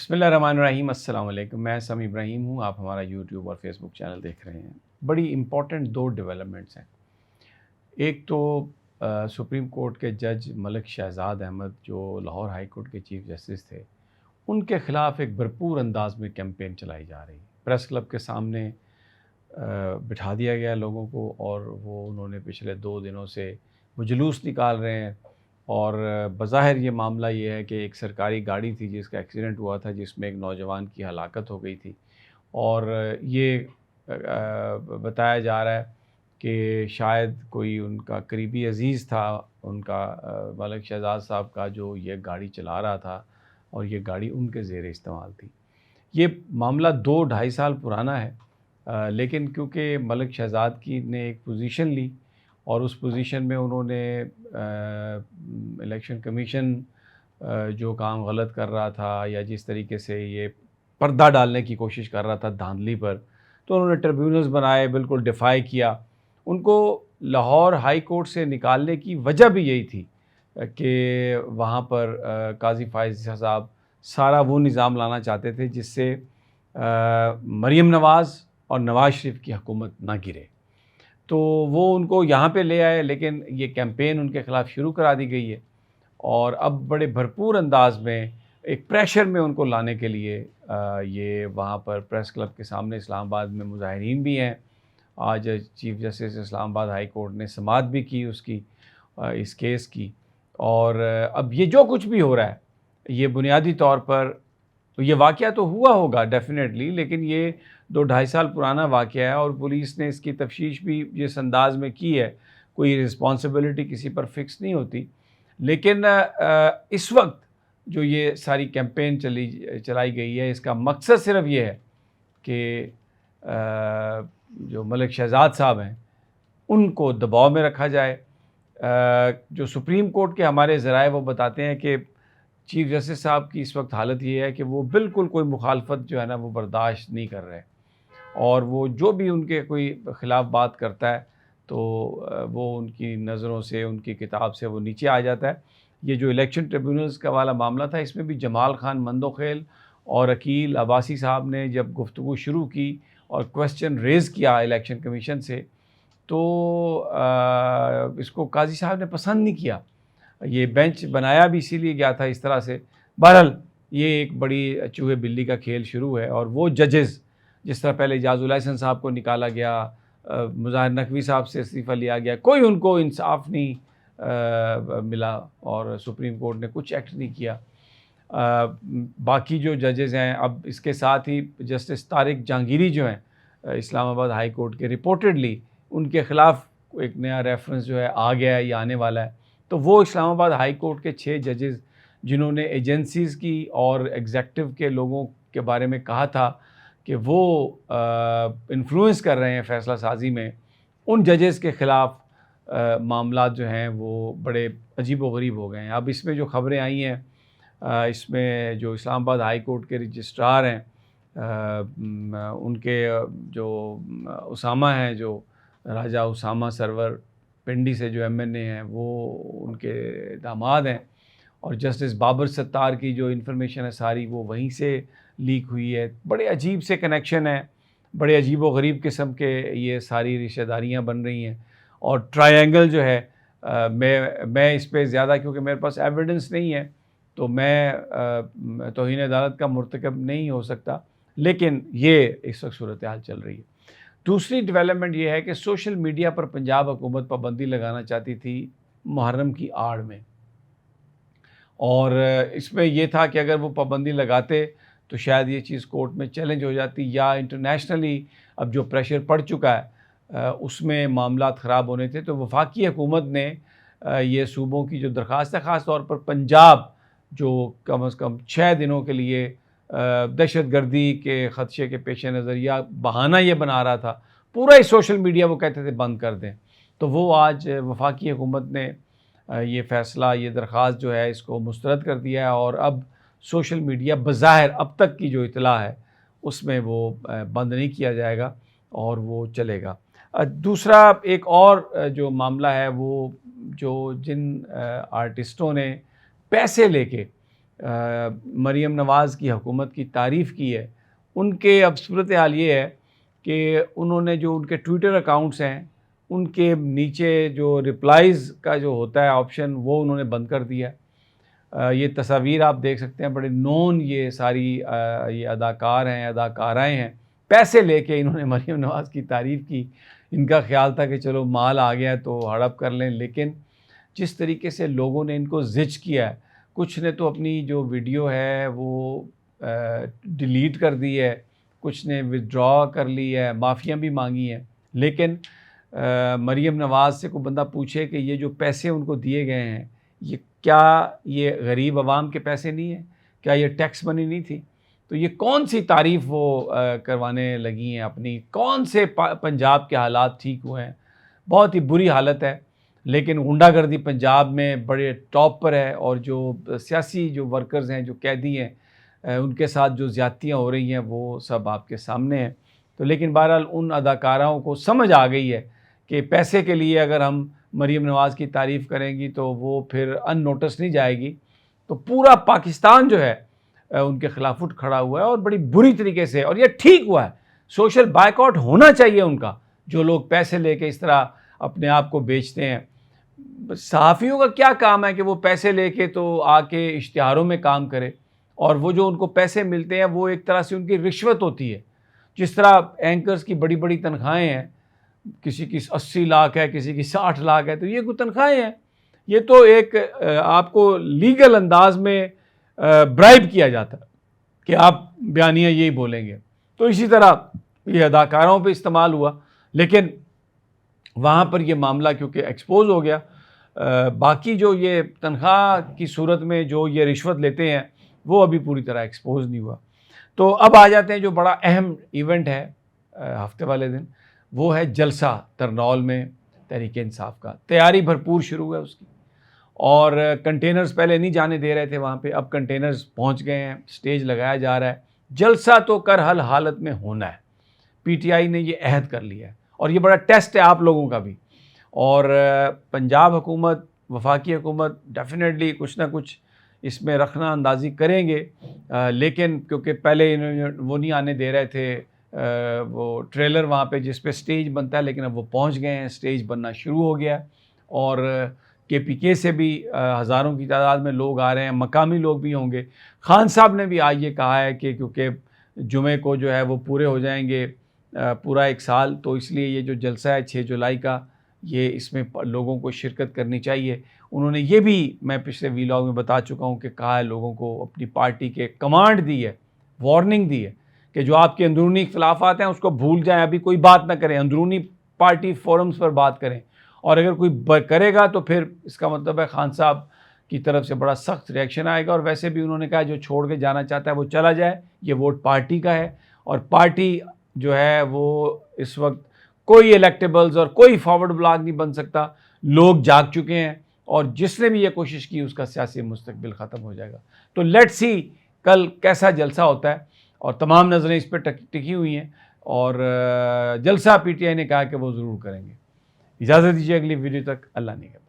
بسم اللہ الرحمن الرحیم۔ السلام علیکم، میں سمی ابراہیم ہوں، آپ ہمارا یوٹیوب اور فیس بک چینل دیکھ رہے ہیں۔ بڑی امپورٹنٹ دو ڈیولپمنٹس ہیں۔ ایک تو سپریم کورٹ کے جج ملک شہزاد احمد جو لاہور ہائی کورٹ کے چیف جسٹس تھے، ان کے خلاف ایک بھرپور انداز میں کیمپین چلائی جا رہی ہے۔ پریس کلب کے سامنے بٹھا دیا گیا لوگوں کو، اور وہ انہوں نے پچھلے 2 دنوں سے وہ جلوس نکال رہے ہیں۔ اور بظاہر یہ معاملہ یہ ہے کہ ایک سرکاری گاڑی تھی جس کا ایکسیڈنٹ ہوا تھا، جس میں ایک نوجوان کی ہلاکت ہو گئی تھی، اور یہ بتایا جا رہا ہے کہ شاید کوئی ان کا قریبی عزیز تھا، ان کا ملک شہزاد صاحب کا، جو یہ گاڑی چلا رہا تھا، اور یہ گاڑی ان کے زیر استعمال تھی۔ یہ معاملہ 2-2.5 سال پرانا ہے، لیکن کیونکہ ملک شہزاد کی نے ایک پوزیشن لی، اور اس پوزیشن میں انہوں نے الیکشن کمیشن جو کام غلط کر رہا تھا، یا جس طریقے سے یہ پردہ ڈالنے کی کوشش کر رہا تھا دھاندلی پر، تو انہوں نے ٹریبیونلز بنائے، بالکل ڈیفائی کیا۔ ان کو لاہور ہائی کورٹ سے نکالنے کی وجہ بھی یہی تھی کہ وہاں پر قاضی فائز صاحب سارا وہ نظام لانا چاہتے تھے جس سے مریم نواز اور نواز شریف کی حکومت نہ گرے۔ تو وہ ان کو یہاں پہ لے آئے، لیکن یہ کیمپین ان کے خلاف شروع کرا دی گئی ہے، اور اب بڑے بھرپور انداز میں ایک پریشر میں ان کو لانے کے لیے یہ وہاں پر پریس کلب کے سامنے اسلام آباد میں مظاہرین بھی ہیں۔ آج چیف جسٹس اسلام آباد ہائی کورٹ نے سماعت بھی کی اس کیس کی، اور اب یہ جو کچھ بھی ہو رہا ہے، یہ بنیادی طور پر یہ واقعہ تو ہوا ہوگا ڈیفینیٹلی، لیکن یہ 2-2.5 سال پرانا واقعہ ہے، اور پولیس نے اس کی تفتیش بھی جس انداز میں کی ہے، کوئی رسپانسبلٹی کسی پر فکس نہیں ہوتی۔ لیکن اس وقت جو یہ ساری کیمپین چلائی گئی ہے، اس کا مقصد صرف یہ ہے کہ جو ملک شہزاد صاحب ہیں ان کو دباؤ میں رکھا جائے۔ جو سپریم کورٹ کے ہمارے ذرائع وہ بتاتے ہیں کہ چیف جسٹس صاحب کی اس وقت حالت یہ ہے کہ وہ بالکل کوئی مخالفت جو ہے نا وہ برداشت نہیں کر رہے، اور وہ جو بھی ان کے کوئی خلاف بات کرتا ہے تو وہ ان کی نظروں سے، ان کی کتاب سے وہ نیچے آ جاتا ہے۔ یہ جو الیکشن ٹریبیونلز کا والا معاملہ تھا، اس میں بھی جمال خان مندوخیل اور عقیل عباسی صاحب نے جب گفتگو شروع کی اور کویسچن ریز کیا الیکشن کمیشن سے، تو اس کو قاضی صاحب نے پسند نہیں کیا۔ یہ بینچ بنایا بھی اسی لیے گیا تھا اس طرح سے۔ بہرحال یہ ایک بڑی چوہے بلی کا کھیل شروع ہے، اور وہ ججز جس طرح پہلے اعجاز الحسن صاحب کو نکالا گیا، مظاہر نقوی صاحب سے استعفیٰ لیا گیا، کوئی ان کو انصاف نہیں ملا، اور سپریم کورٹ نے کچھ ایکٹ نہیں کیا۔ باقی جو ججز ہیں، اب اس کے ساتھ ہی جسٹس طارق جہانگیری جو ہیں اسلام آباد ہائی کورٹ کے، ریپورٹڈلی ان کے خلاف ایک نیا ریفرنس جو ہے آ گیا ہے یا آنے والا ہے۔ تو وہ اسلام آباد ہائی کورٹ کے 6 ججز جنہوں نے ایجنسیز کی اور ایگزیکٹو کے لوگوں کے بارے میں کہا تھا کہ وہ انفلوئنس کر رہے ہیں فیصلہ سازی میں، ان ججز کے خلاف معاملات جو ہیں وہ بڑے عجیب و غریب ہو گئے ہیں۔ اب اس میں جو خبریں آئی ہیں، اس میں جو اسلام آباد ہائی کورٹ کے رجسٹرار ہیں، ان کے جو اسامہ ہیں، جو راجہ اسامہ سرور پنڈی سے جو ایم این اے ہیں، وہ ان کے داماد ہیں، اور جسٹس بابر ستار کی جو انفارمیشن ہے ساری وہ وہیں سے لیک ہوئی ہے۔ بڑے عجیب سے کنیکشن ہیں، بڑے عجیب و غریب قسم کے یہ ساری رشتہ داریاں بن رہی ہیں، اور ٹرائی اینگل جو ہے، میں اس پہ زیادہ، کیونکہ میرے پاس ایویڈنس نہیں ہے تو میں توہین عدالت کا مرتکب نہیں ہو سکتا، لیکن یہ اس وقت صورتحال چل رہی ہے۔ دوسری ڈیولپمنٹ یہ ہے کہ سوشل میڈیا پر پنجاب حکومت پابندی لگانا چاہتی تھی محرم کی آڑ میں، اور اس میں یہ تھا کہ اگر وہ پابندی لگاتے تو شاید یہ چیز کورٹ میں چیلنج ہو جاتی، یا انٹرنیشنلی اب جو پریشر پڑ چکا ہے اس میں معاملات خراب ہونے تھے۔ تو وفاقی حکومت نے یہ صوبوں کی جو درخواست ہے، خاص طور پر پنجاب جو کم از کم 6 دنوں کے لیے دہشت گردی کے خدشے کے پیش نظر یا بہانہ یہ بنا رہا تھا، پورا ہی سوشل میڈیا وہ کہتے تھے بند کر دیں، تو وہ آج وفاقی حکومت نے یہ فیصلہ، یہ درخواست جو ہے اس کو مسترد کر دیا ہے، اور اب سوشل میڈیا بظاہر اب تک کی جو اطلاع ہے اس میں وہ بند نہیں کیا جائے گا، اور وہ چلے گا۔ دوسرا ایک اور جو معاملہ ہے، وہ جو جن آرٹسٹوں نے پیسے لے کے مریم نواز کی حکومت کی تعریف کی ہے، ان کے اب صورتحال یہ ہے کہ انہوں نے جو ان کے ٹویٹر اکاؤنٹس ہیں ان کے نیچے جو رپلائز کا جو ہوتا ہے آپشن وہ انہوں نے بند کر دیا ہے۔ یہ تصاویر آپ دیکھ سکتے ہیں، بڑے نون یہ ساری یہ اداکار ہیں، اداکارائیں ہیں، پیسے لے کے انہوں نے مریم نواز کی تعریف کی۔ ان کا خیال تھا کہ چلو مال آ گیا تو ہڑپ کر لیں، لیکن جس طریقے سے لوگوں نے ان کو زج کیا ہے، کچھ نے تو اپنی جو ویڈیو ہے وہ ڈیلیٹ کر دی ہے، کچھ نے ودرا کر لی ہے، معافیاں بھی مانگی ہیں، لیکن مریم نواز سے کوئی بندہ پوچھے کہ یہ جو پیسے ان کو دیے گئے ہیں یہ کیا یہ غریب عوام کے پیسے نہیں ہیں، کیا یہ ٹیکس منی نہیں تھی؟ تو یہ کون سی تعریف وہ کروانے لگی ہیں اپنی، کون سے پنجاب کے حالات ٹھیک ہوئے ہیں؟ بہت ہی بری حالت ہے، لیکن غنڈہ گردی پنجاب میں بڑے ٹاپ پر ہے، اور جو سیاسی جو ورکرز ہیں، جو قیدی ہیں، ان کے ساتھ جو زیادتیاں ہو رہی ہیں وہ سب آپ کے سامنے ہیں۔ تو لیکن بہرحال ان اداکاراؤں کو سمجھ آ گئی ہے کہ پیسے کے لیے اگر ہم مریم نواز کی تعریف کریں گی تو وہ پھر ان نوٹس نہیں جائے گی، تو پورا پاکستان جو ہے ان کے خلاف اٹھ کھڑا ہوا ہے، اور بڑی بری طریقے سے، اور یہ ٹھیک ہوا ہے۔ سوشل بائیک آؤٹ ہونا چاہیے ان کا، جو لوگ پیسے لے کے اس طرح اپنے آپ کو بیچتے ہیں۔ صحافیوں کا کیا کام ہے کہ وہ پیسے لے کے تو آ کے اشتہاروں میں کام کرے، اور وہ جو ان کو پیسے ملتے ہیں وہ ایک طرح سے ان کی رشوت ہوتی ہے۔ جس طرح اینکرز کی بڑی بڑی تنخواہیں ہیں، کسی کی 80 لاکھ ہے، کسی کی 60 لاکھ ہے، تو یہ کوئی تنخواہیں ہیں؟ یہ تو ایک آپ کو لیگل انداز میں برائب کیا جاتا ہے کہ آپ بیانیہ یہی بولیں گے۔ تو اسی طرح یہ اداکاروں پہ استعمال ہوا، لیکن وہاں پر یہ معاملہ کیونکہ ایکسپوز ہو گیا، باقی جو یہ تنخواہ کی صورت میں جو یہ رشوت لیتے ہیں وہ ابھی پوری طرح ایکسپوز نہیں ہوا۔ تو اب آ جاتے ہیں جو بڑا اہم ایونٹ ہے ہفتے والے دن، وہ ہے جلسہ ترنول میں تحریک انصاف کا۔ تیاری بھرپور شروع ہے اس کی، اور کنٹینرز پہلے نہیں جانے دے رہے تھے وہاں پہ، اب کنٹینرز پہنچ گئے ہیں، سٹیج لگایا جا رہا ہے۔ جلسہ تو کر ہر حالت میں ہونا ہے، پی ٹی آئی نے یہ عہد کر لیا ہے، اور یہ بڑا ٹیسٹ ہے آپ لوگوں کا بھی۔ اور پنجاب حکومت، وفاقی حکومت ڈیفینیٹلی کچھ نہ کچھ اس میں رکھنا اندازی کریں گے، لیکن کیونکہ پہلے وہ نہیں آنے دے رہے تھے وہ ٹریلر وہاں پہ جس پہ سٹیج بنتا ہے، لیکن اب وہ پہنچ گئے ہیں، سٹیج بننا شروع ہو گیا ہے، اور کے پی کے سے بھی ہزاروں کی تعداد میں لوگ آ رہے ہیں، مقامی لوگ بھی ہوں گے۔ خان صاحب نے بھی آج یہ کہا ہے کہ کیونکہ جمعے کو جو ہے وہ پورے ہو جائیں گے پورا 1 سال، تو اس لیے یہ جو جلسہ ہے 6 جولائی کا، یہ اس میں لوگوں کو شرکت کرنی چاہیے۔ انہوں نے یہ بھی، میں پچھلے ویلاگ میں بتا چکا ہوں کہ کہا ہے لوگوں کو، اپنی پارٹی کے کمانڈ دی ہے، وارننگ دی ہے کہ جو آپ کے اندرونی اختلافات ہیں اس کو بھول جائیں، ابھی کوئی بات نہ کریں، اندرونی پارٹی فورمز پر بات کریں، اور اگر کوئی کرے گا تو پھر اس کا مطلب ہے خان صاحب کی طرف سے بڑا سخت ریئیکشن آئے گا۔ اور ویسے بھی انہوں نے کہا جو چھوڑ کے جانا چاہتا ہے وہ چلا جائے، یہ ووٹ پارٹی کا ہے، اور پارٹی جو ہے وہ اس وقت کوئی الیکٹیبلز اور کوئی فارورڈ بلاک نہیں بن سکتا، لوگ جاگ چکے ہیں، اور جس نے بھی یہ کوشش کی اس کا سیاسی مستقبل ختم ہو جائے گا۔ تو لیٹ سی کل کیسا جلسہ ہوتا ہے، اور تمام نظریں اس پہ ٹکی ہوئی ہیں، اور جلسہ پی ٹی آئی نے کہا کہ وہ ضرور کریں گے۔ اجازت دیجیے اگلی ویڈیو تک، اللہ نگہبان۔